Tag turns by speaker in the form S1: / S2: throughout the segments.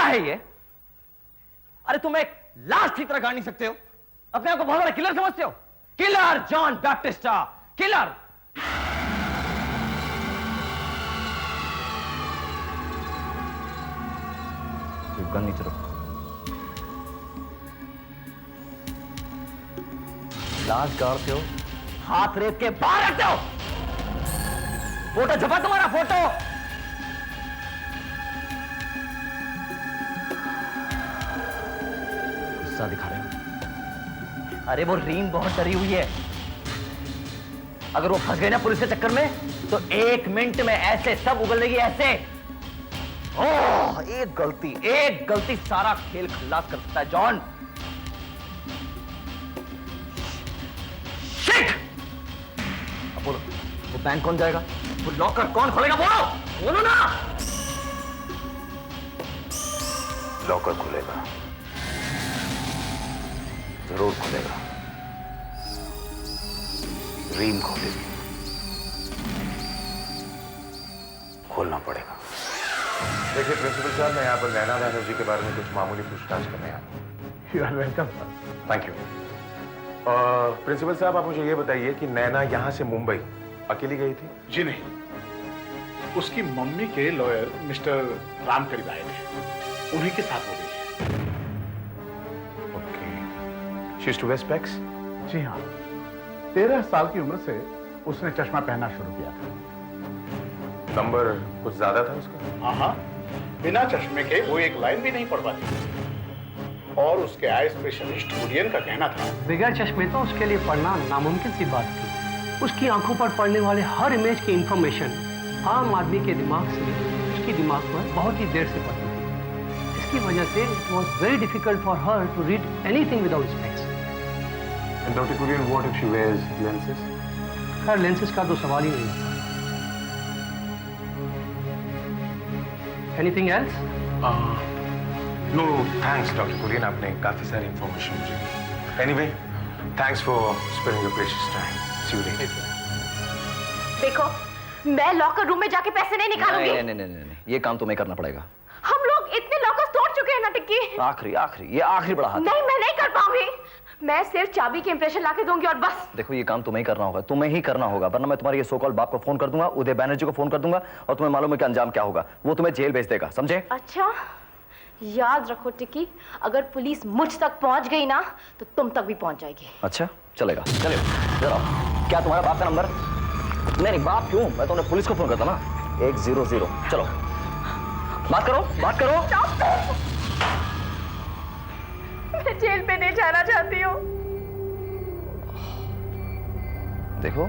S1: है ये? अरे तुम एक लाश की तरह गाड़ नहीं सकते हो? अपने आप को बहुत बड़ा किलर समझते हो? Killer John Baptista, killer. Gun नीचे रखो। लाश गाड़ते हो, हाथ रेत के बाहर रखते हो। फोटो छपा तुम्हारा, फोटो। गुस्सा दिखा रहे हो? अरे वो रीम बहुत डरी हुई है। अगर वो फंस गई ना पुलिस के चक्कर में, तो 1 मिनट में ऐसे सब उगल लेगी, ऐसे। ओह, एक गलती सारा खेल खल्लास कर सकता है जॉन। शिट! अब बोलो, वो बैंक कौन जाएगा? वो लॉकर कौन खोलेगा? बोलो ना।
S2: लॉकर खुलेगा, जरूर खुलेगा। रीम खोलेगी, खोलना पड़ेगा।
S3: देखिए प्रिंसिपल साहब, मैं यहाँ पर नैना बनर्जी के बारे में कुछ मामूली पूछताछ करने आया।
S4: You are welcome.
S3: Thank you. Principal साहब, आप मुझे ये बताइए कि नैना यहाँ से मुंबई अकेली गई थी?
S4: जी नहीं, उसकी मम्मी के लॉयर मिस्टर राम करीब आए थे, उन्हीं के साथ हो गई है।
S3: Okay. She is to wear specs?
S4: जी हाँ, 13 साल की उम्र से उसने चश्मा पहनना शुरू किया था।
S3: नंबर कुछ ज्यादा था उसका?
S4: हाँ, बिना चश्मे के वो एक लाइन भी नहीं पढ़ पाती। और उसके आई स्पेशलिस्ट गुडियन का कहना था,
S5: बगैर चश्मे तो उसके लिए पढ़ना नामुमकिन सी बात थी। उसकी आंखों पर पड़ने वाले हर इमेज की इंफॉर्मेशन आम आदमी के दिमाग से उसकी दिमाग पर बहुत ही देर से पड़ती थी। इसकी वजह से it was very difficult for her to read anything without specs.
S3: And Dr. Kurian, what if she wears lenses?
S5: खैर लेंसेज का तो सवाल ही नहीं था। Anything else?
S3: No thanks doctor Kurian, आपने काफी सारी इंफॉर्मेशन मुझे दी। Anyway, thanks for spending your precious time. See you later.
S6: देखो, मैं लॉकर रूम में जाके पैसे नहीं निकालूंगी।
S1: नहीं, ये काम तुम्हें करना पड़ेगा।
S6: हम लोग इतने लॉकर्स तोड़ चुके हैं ना टिक्की।
S1: आखिरी ये आखिरी बड़ा हाथ।
S6: नहीं, मैं नहीं कर पाऊंगी। मैं सिर्फ चाबी के इंप्रेशन लाके दूंगी और बस।
S1: देखो, ये काम तुम्हें ही करना होगा, तुम्हें ही करना होगा, वरना मैं तुम्हारे ये सो कॉल्ड बाप को फोन कर दूंगा, उदय बैनर्जी को फोन कर दूंगा, और तुम्हें मालूम है कि अंजाम क्या होगा। वो तुम्हें जेल भेज देगा, समझे?
S6: अच्छा, याद रखो टिक्की, अगर पुलिस मुझ तक पहुंच गई ना, तो तुम तक भी पहुंच जाएगी।
S1: अच्छा, चलेगा, चलेगा। जरा, क्या तुम्हारा बाप का नंबर? नहीं, बाप क्यों, मैं तुमने पुलिस को फोन करता ना। 100। चलो, बात करो।
S6: मैं जेल पे नहीं जाना चाहती हूँ।
S1: देखो,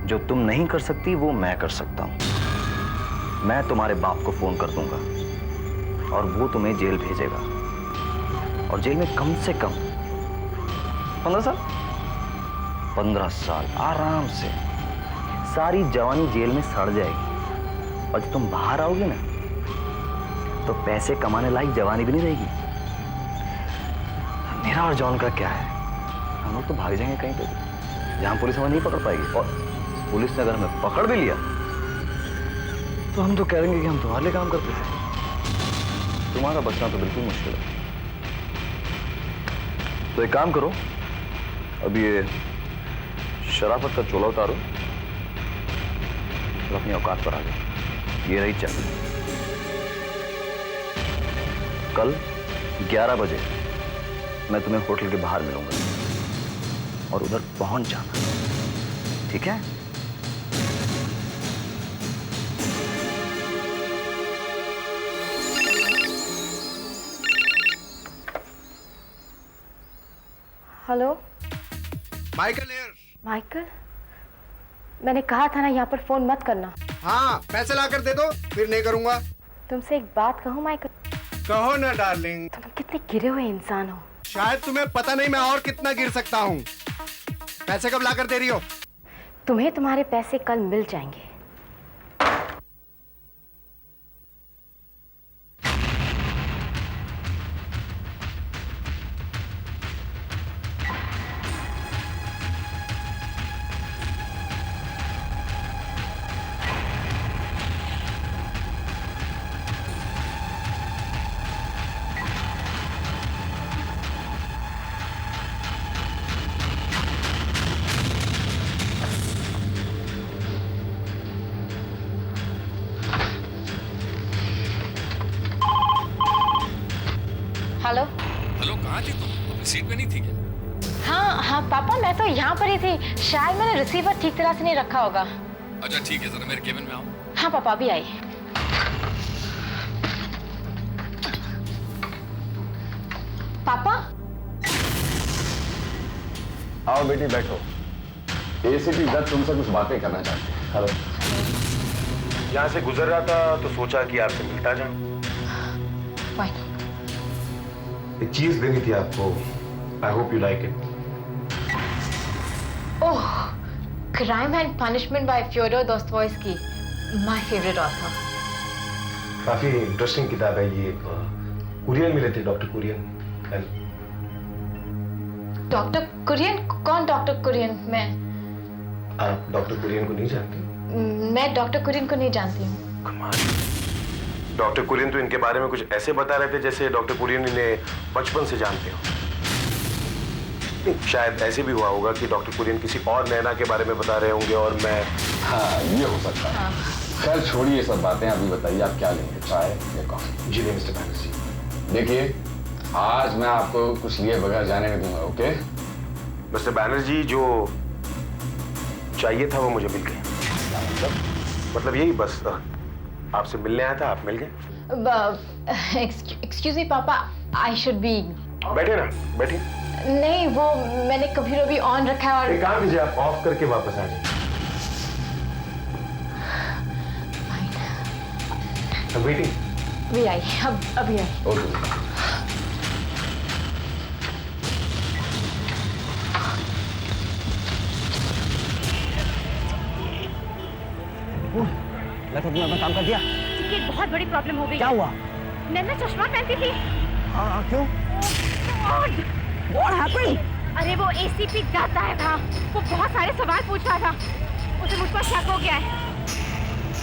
S1: जो तुम नहीं कर सकती वो मैं कर सकता हूं। मैं तुम्हारे बाप को फोन कर दूंगा और वो तुम्हें जेल भेजेगा, और जेल में कम से कम 15 साल 15 साल आराम से सारी जवानी जेल में सड़ जाएगी, और जब तुम बाहर आओगे ना, तो पैसे कमाने लायक जवानी भी नहीं रहेगी। मेरा और जॉन का क्या है, हम लोग तो भाग जाएंगे कहीं पे जहां पुलिस हमें नहीं पकड़ पाएगी, और पुलिस ने अगर हमें पकड़ भी लिया तो हम तो कह देंगे कि हम तुम्हारे लिए काम करते थे। तुम्हारा बचना तो बिल्कुल मुश्किल है। तो एक काम करो, अब ये शराफत का चोला उतारो और अपनी औकात पर आ जाओ। ये रही चाबी। कल 11 बजे मैं तुम्हें होटल के बाहर मिलूंगा, और उधर पहुंच जाना, ठीक है?
S6: Hello
S7: Michael here.
S6: माइकल, मैंने कहा था ना यहाँ पर फोन मत करना।
S7: हाँ, पैसे लाकर दे दो, फिर नहीं करूंगा।
S6: तुमसे एक बात कहूँ माइकल?
S7: कहो ना डार्लिंग।
S6: तुम कितने गिरे हुए इंसान हो।
S7: शायद तुम्हें पता नहीं मैं और कितना गिर सकता हूँ। पैसे कब लाकर दे रही हो?
S6: तुम्हें तुम्हारे पैसे कल मिल जाएंगे। हेलो।
S8: हेलो, कहाँ थी तुम? अपनी सीट पे नहीं थी क्या?
S6: हाँ हाँ पापा, मैं तो यहाँ पर ही थी। शायद मैंने रिसीवर ठीक तरह से नहीं रखा होगा।
S8: अच्छा ठीक है, जरा मेरे केबिन में आओ।
S6: हाँ पापा, अभी आई। पापा।
S2: आओ बेटी बैठो। एसीपी दत्त तुमसे कुछ बातें करना चाहते हैं। हेलो।
S3: यहाँ से गुजर रहा था तो सोचा कि आपसे मिलता जाऊं।
S6: फाइन।
S3: एक चीज देनी थी आपको। I hope you like it.
S6: Oh, crime and punishment by Fyodor Dostoevsky, my favourite author.
S3: काफी इंटरेस्टिंग किताब है ये। कुरियन मिले थे, डॉक्टर कुरियन।
S6: डॉक्टर कुरियन? कौन डॉक्टर कुरियन? मैं।
S3: आप डॉक्टर कुरियन को नहीं जानते?
S6: मैं डॉक्टर कुरियन को नहीं जानती हूँ।
S3: कमाल। डॉक्टर कुरियन तो इनके बारे में कुछ ऐसे बता रहे थे जैसे डॉक्टर कुरियन इन्हें बचपन से जानते हो। शायद ऐसे भी हुआ होगा कि डॉक्टर कुरियन किसी और नैना के बारे में बता रहे होंगे और मैं।
S2: हाँ, ये हो सकता है। खैर छोड़िए सब बातें, अभी बताइए आप क्या लेंगे, चाय या कॉफी?
S3: जी नहीं मिस्टर बैनर्जी।
S2: देखिए, आज मैं आपको कुछ लिए बगैर जाने नहीं दूंगा, ओके?
S3: मिस्टर बैनर्जी, जो चाहिए था वो मुझे मिल गया। मतलब यही बस, आपसे मिलने आया था, आप मिल गए।
S6: एक्सक्यूज मी पापा, आई शुड बी।
S3: बैठे ना, बैठिए।
S6: नहीं, वो मैंने कभी भी ऑन रखा है और
S3: एक काम कीजिए, आप ऑफ करके वापस आ जाइए। वेटिंग।
S6: भी आई, अब अभी आई।
S2: ओके।
S1: लगता तुमने अपना काम कर दिया।
S6: एक बहुत बड़ी प्रॉब्लम हो गई।
S1: क्या हुआ?
S6: नैना चश्मा पहनती थी।
S1: हाँ, क्यों?
S6: What happened? अरे वो एसीपी दत्त आया था। वो बहुत सारे सवाल पूछ रहा था। उसे मुझ पर शक हो गया है।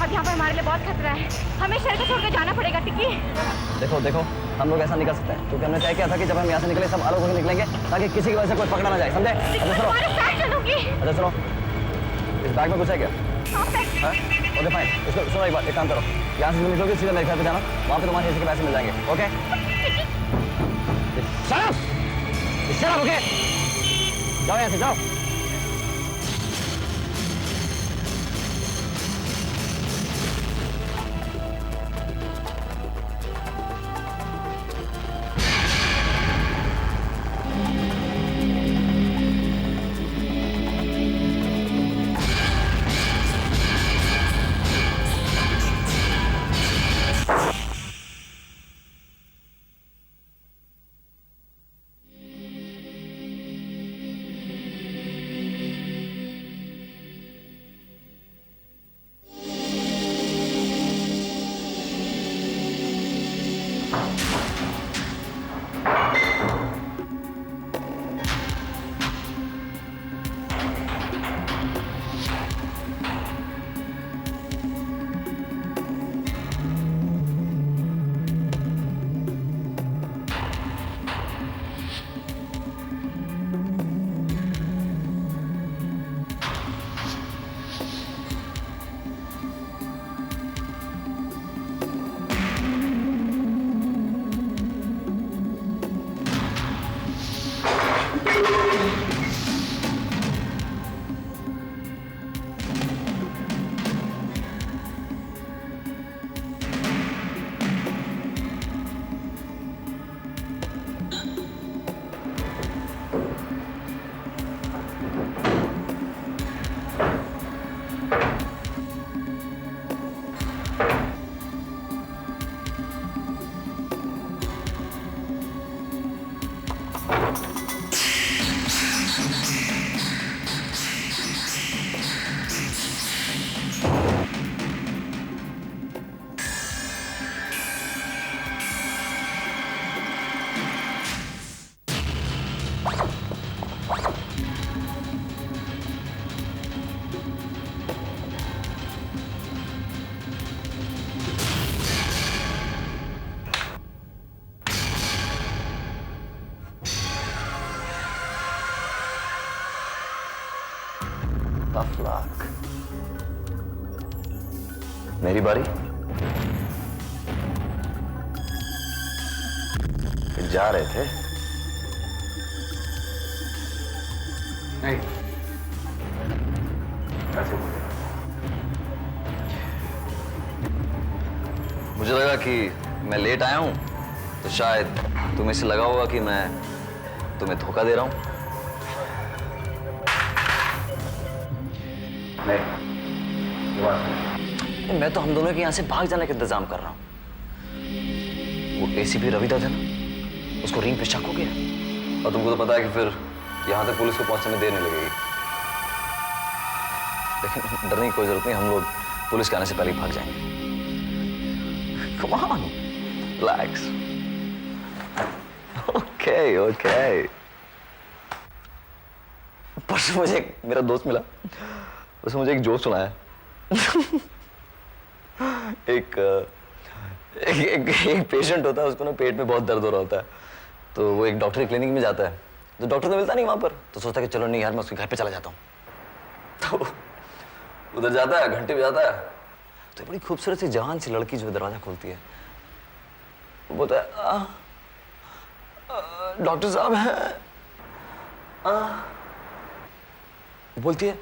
S6: अब यहाँ पर हमारे लिए बहुत खतरा है। हमें शहर को छोड़कर जाना पड़ेगा। टिक्की,
S1: देखो देखो, हम लोग ऐसा नहीं कर सकते क्योंकि हमने तय किया था कि जब हम यहाँ से निकले सब अलग होकर निकलेंगे ताकि किसी की वजह से कोई पकड़ा ना जाए, समझे? अच्छा सुनो,
S6: तुम्हारे साथ चलूंगी।
S1: अच्छा सुनो, इस बैग में कुछ है क्या? Okay fine. इसको सुनो, एक बार एक काम करो, यहाँ से तुम निकलोगे सीधा मेरे घर पे जाना, वहाँ पे तुम्हारे हिस्से के पैसे मिल जाएंगे। ओके? शराब, ओके? जाओ यहाँ से, जाओ। Tough luck. मेरी बारी। जा रहे थे?
S3: नहीं, ऐसे बोले।
S1: मुझे लगा कि मैं लेट आया हूं, तो शायद तुम्हें से लगा होगा कि मैं तुम्हें धोखा दे रहा हूं।
S3: नहीं, ये बात नहीं।
S1: मैं तो हम दोनों के यहां से भाग जाने का इंतजाम कर रहा हूं। वो एसीपी रविदा था ना, उसको रिंग पे शक हो गया, और तुमको तो पता है कि फिर यहां तक पुलिस को पहुंचने में देर नहीं लगेगी। लेकिन डरने की कोई जरूरत नहीं, हम लोग पुलिस के आने से पहले ही भाग जाएंगे। Come on, relax. Okay, okay. परसों मुझे मेरा दोस्त मिला, उसने मुझे एक जोक सुनाया। एक पेशेंट होता है, उसको ना पेट में बहुत दर्द हो रहा होता है, तो वो एक डॉक्टर की क्लिनिक में जाता है, तो डॉक्टर तो मिलता नहीं वहां पर, तो सोचता है कि चलो नहीं यार, मैं उसके घर पे चला जाता हूँ। तो उधर जाता है, घंटे बजाता है, तो बड़ी खूबसूरत सी जवान सी लड़की जो दरवाजा खोलती है, वो बोलता है डॉक्टर साहब हैं? वो बोलती है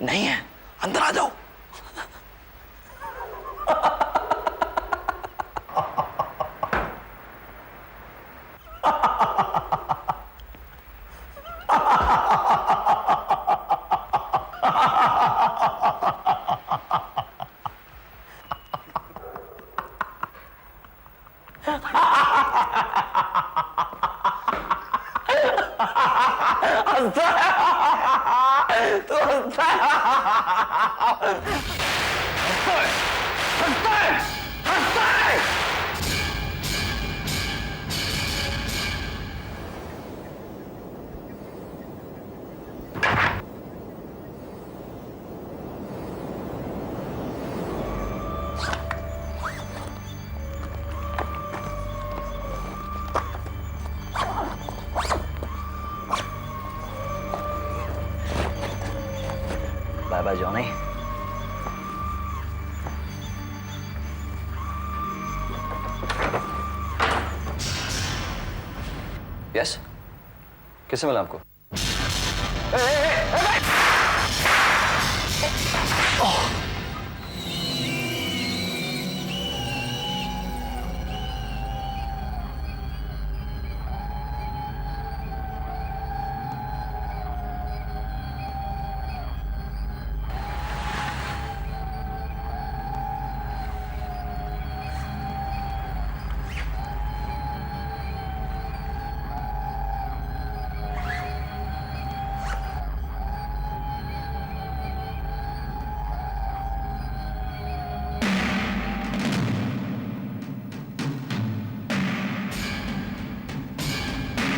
S1: नहीं है, अंदर आ जाओ। Bye by Johnny. यस, किससे मिला आपको?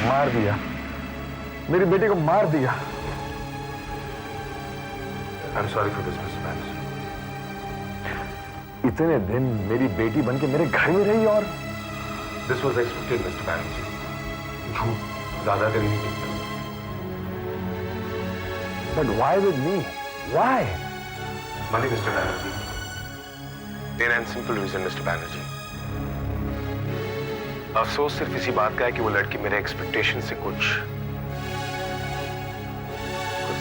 S2: मार दिया, मेरी बेटी को मार दिया।
S3: I'm sorry for this, Mr. Banerjee.
S2: इतने दिन मेरी बेटी बनके मेरे घर में रही, और
S3: This was expected, Mr. Banerjee. झूठ ज्यादा देर नहीं टिकता।
S2: But why with me? Why?
S3: Money, Mr. Banerjee. Plain and simple reason, Mr. Banerjee. अफसोस सिर्फ इसी बात का है कि वो लड़की मेरे एक्सपेक्टेशन से कुछ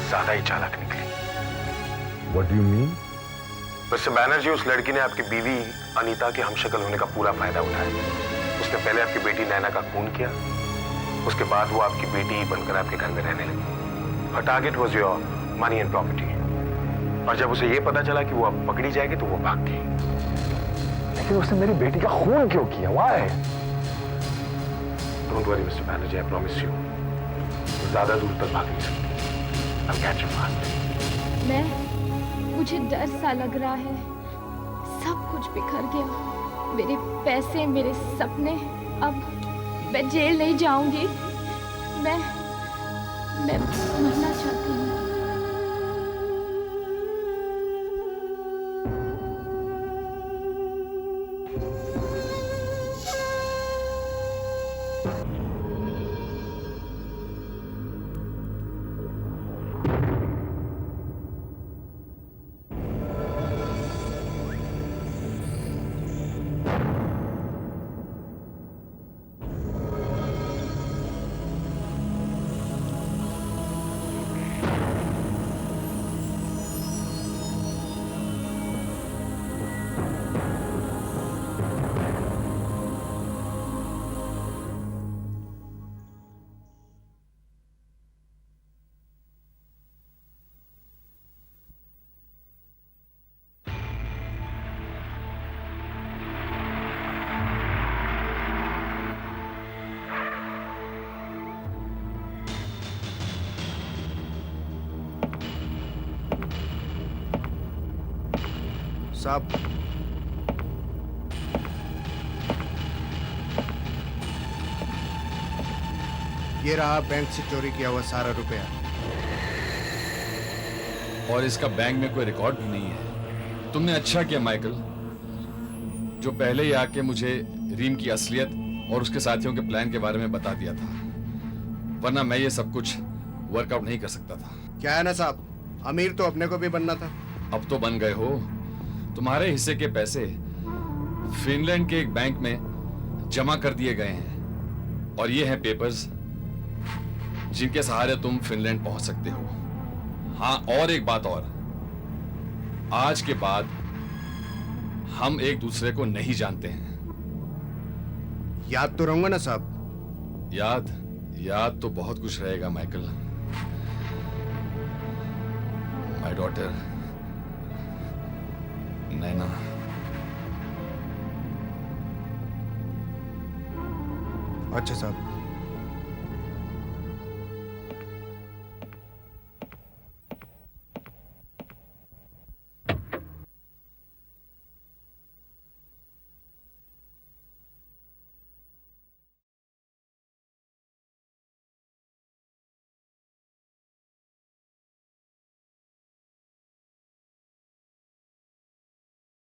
S3: ज्यादा ही चालाक निकली।
S2: What do you mean?
S3: Mister Banerjee, उस लड़की ने आपकी बीवी अनीता के हमशक्ल होने का पूरा फायदा उठाया। उसने पहले आपकी बेटी नैना का खून किया, उसके बाद वो आपकी बेटी बनकर आपके घर में रहने लगी। Her target was your money and property. और जब उसे ये पता चला कि वो अब पकड़ी जाएगी तो वो भाग गई।
S2: लेकिन उसने मेरी बेटी का खून क्यों किया? Why?
S3: Don't worry, Mr. Banerjee, I promise you. ज्यादा दूर तक भाग नहीं सकती। I'll catch you fast.
S6: मुझे डर सा लग रहा है। सब कुछ बिखर गया, मेरे पैसे, मेरे सपने। अब मैं जेल नहीं जाऊंगी। मैं मरना चाहती हूँ।
S7: साहब। ये रहा बैंक से चोरी किया हुआ सारा रुपया।
S2: और इसका बैंक में कोई रिकॉर्ड भी नहीं है। तुमने अच्छा किया माइकल, जो पहले ही आके मुझे रीम की असलियत और उसके साथियों के प्लान के बारे में बता दिया था, वरना मैं ये सब कुछ वर्कआउट नहीं कर सकता था।
S7: क्या है ना साहब, अमीर तो अपने को भी बनना था।
S2: अब तो बन गए हो। तुम्हारे हिस्से के पैसे फिनलैंड के एक बैंक में जमा कर दिए गए हैं और ये हैं पेपर्स जिनके सहारे तुम फिनलैंड पहुंच सकते हो। हाँ, और एक बात और, आज के बाद हम एक दूसरे को नहीं जानते हैं।
S7: याद तो रहूंगा ना साहब?
S2: याद तो बहुत कुछ रहेगा माइकल। माय डॉटर नैना।
S7: अच्छा साहब।